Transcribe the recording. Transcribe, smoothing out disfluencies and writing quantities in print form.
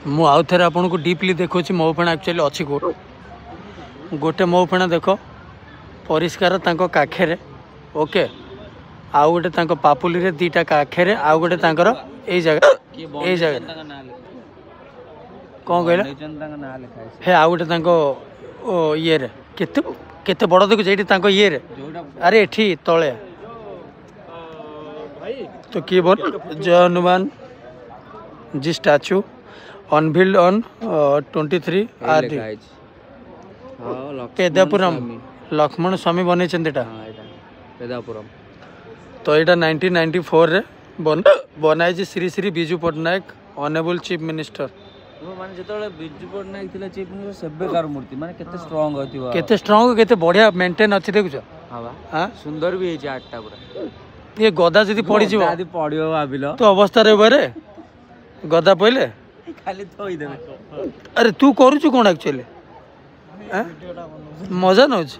मु आउ थे आपन को डीपली देखो मो फेणा एक्चुअली अच्छी गोटे मो फेणा देख परिष्कार तांको काखेरे ओके आउ गोटे तांको पापुली रे दीटा काखेरे आउ गोटे तांकर ए जगह कौन कहला हे आउ गोटे तांको ये रे केते केते बड़ देखो जेठी तांको ये रे अरे एठी तळे तो की बोल जय Hanuman ji statue unveiled on 23 RD Peddapuram Lakshman Swami बने पेदापुरम तो यहाँ 1994 रे बनाई Shri Shri Biju Patnaik honourable chief minister माने जेतले बिजू पट्टनायक थिले चीफ मिनिस्टर सेबेकार मूर्ति माने केते स्ट्रांग होतिबा केते बढ़िया मेंटेन अछि देखुछ हां सुंदर भी है आठटा पूरा ये गदा जदी पड़ी जीवो आदि पड़ियो भाबिलो तो अवस्था रे बरे गदा पहिले खाली थोई देबे अरे तू करू छु कोन एक्चुअली मजा न होछ